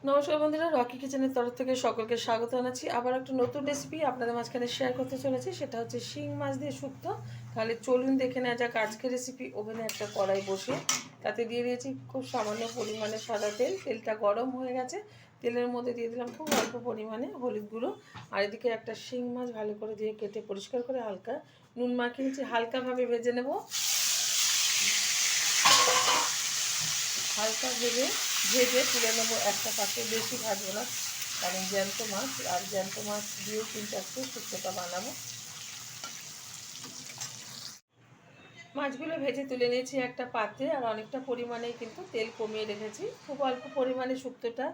নমস্কার বন্ধুরা, রকি কিচেনের তরফ থেকে সকলকে স্বাগত জানাচ্ছি। আবার একটা নতুন রেসিপি আপনাদের মাঝখানে শেয়ার করতে চলেছি, সেটা হচ্ছে শিং মাছ দিয়ে শুক্তো। তাহলে চলুন দেখে নেওয়া যাক আজকের রেসিপি। ওভেনে একটা কড়াই বসে তাতে দিয়ে দিয়েছি খুব সামান্য পরিমাণে সাদা তেল। তেলটা গরম হয়ে গেছে, তেলের মধ্যে দিয়ে দিলাম খুব অল্প পরিমাণে হলুদ গুঁড়ো। আর এদিকে একটা শিং মাছ ভালো করে দিয়ে কেটে পরিষ্কার করে হালকা নুন মাখিয়ে নিচ্ছি। হালকাভাবে ভেজে নেব, হালকা ভেজে তুলে নেবো একটা পাত্রে। বেশি ভাজবো না, কারণ জ্যান্ত মাছ, আর জ্যান্ত মাছ দিয়েও কিন্তু আজকে শুক্তোটা বানাবো। মাছগুলো ভেজে তুলে নিয়েছি একটা পাত্রে, আর অনেকটা পরিমাণেই কিন্তু তেল কমিয়ে রেখেছি। খুব অল্প পরিমাণে শুক্তোটা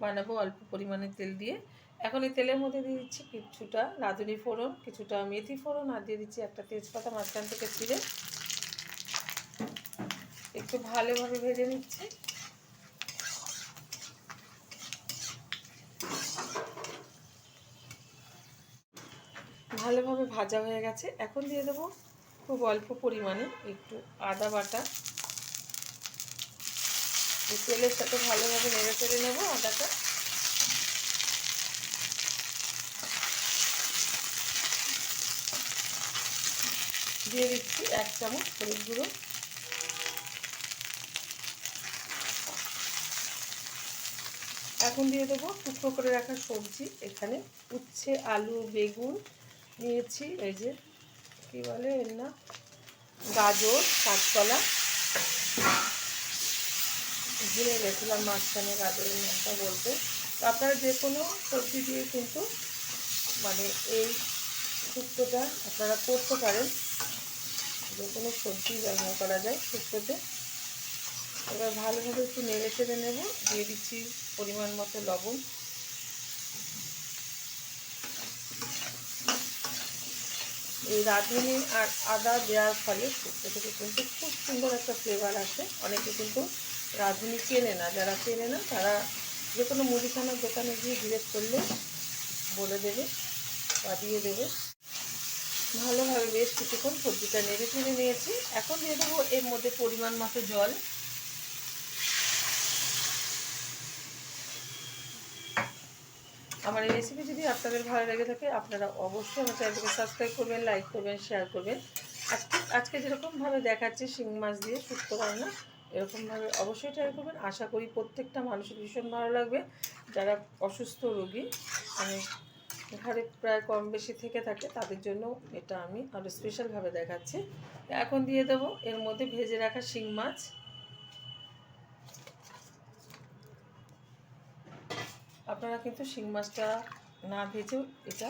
বানাবো, অল্প পরিমাণে তেল দিয়ে। এখন এই তেলের মধ্যে দিয়ে দিচ্ছি কিছুটা রাঁধুনি ফোড়ন, কিছুটা মেথি ফোড়ন, আর দিয়ে দিচ্ছি একটা তেজপাতা মাঝখান থেকে ছিঁড়ে। একটু ভালোভাবে ভেজে নিচ্ছি। ভালোভাবে ভাজা হয়ে গেছে, এখন দিয়ে দেবো খুব অল্প পরিমাণে একটু আদা বাটা। এই তেলের সাথে ভালোভাবে নেড়ে চেড়ে নেবো আদাটা। দিয়ে দিচ্ছি 1 চামচ হলুদ গুঁড়ো। এখন দিয়ে দেবো টুকরো করে রাখা সবজি। এখানে উচ্ছে, আলু, বেগুন নিয়েছি, এই যে কী বলে এর না, গাজর, কাঁচকলা। ভুলে গেছিলাম মাঝখানে গাজরের নামটা বলতে। তো আপনারা যে কোনো সবজি দিয়ে কিন্তু মানে এই শুক্তোটা আপনারা করতে পারেন, যে কোনো সবজি ব্যবহার করা যায় শুক্তোতে। এবার ভালোভাবে একটু নেড়ে চেড়ে নেব। দিয়ে দিচ্ছি পরিমাণ মতো লবণ। এই রাঁধুনি আর আদা দেওয়ার ফলে শুক্তো থেকে কিন্তু খুব সুন্দর একটা ফ্লেভার আসে। অনেকে কিন্তু রাঁধুনি চেনে না, যারা চেনে না তারা যে কোনো মুদিখানার দোকানে গিয়ে জিজ্ঞেস করলে বলে দেবে বা দিয়ে দেবে। ভালোভাবে বেশ কিছুক্ষণ সবজিটা নেড়ে চেড়ে নিয়েছি। এখন দিয়ে দেবো এর মধ্যে পরিমাণ মতো জল। আমার এই রেসিপি যদি আপনাদের ভালো লেগে থাকে, আপনারা অবশ্যই আমার চ্যানেলটাকে সাবস্ক্রাইব করবেন, লাইক করবেন, শেয়ার করবেন। আজকে যেরকমভাবে দেখাচ্ছি শিং মাছ দিয়ে শুক্তো রান্না, এরকমভাবে অবশ্যই ট্রাই করবেন। আশা করি প্রত্যেকটা মানুষের ভীষণ ভালো লাগবে। যারা অসুস্থ রোগী, মানে ঘরে প্রায় কম বেশি থেকে থাকে, তাদের জন্য এটা আমি আরও স্পেশালভাবে দেখাচ্ছি। এখন দিয়ে দেবো এর মধ্যে ভেজে রাখা শিং মাছ। আপনারা কিন্তু শিং মাছটা না ভেজেও এটা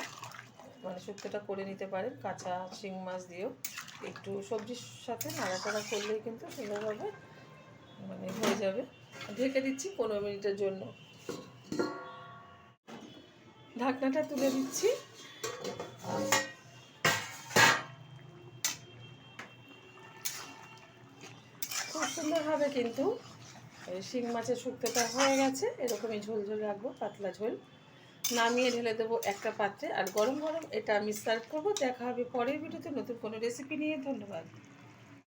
মানে শুক্তোটা করে নিতে পারেন, কাঁচা শিং মাছ দিয়েও। একটু সবজির সাথে নাড়াচাড়া করলেই কিন্তু সুন্দরভাবে মানে হয়ে যাবে। ঢেকে দিচ্ছি 15 মিনিটের জন্য। ঢাকনাটা তুলে দিচ্ছি। খুব সুন্দরভাবে কিন্তু শিং মাছের শুক্তোটা হয়ে গেছে। এরকমই ঝোল ঝোল রাখবো, পাতলা ঝোল। নামিয়ে ঢেলে দেবো একটা পাত্রে, আর গরম গরম এটা আমি সার্ভ করবো। দেখা হবে পরের ভিডিওতে নতুন কোনো রেসিপি নিয়ে। ধন্যবাদ।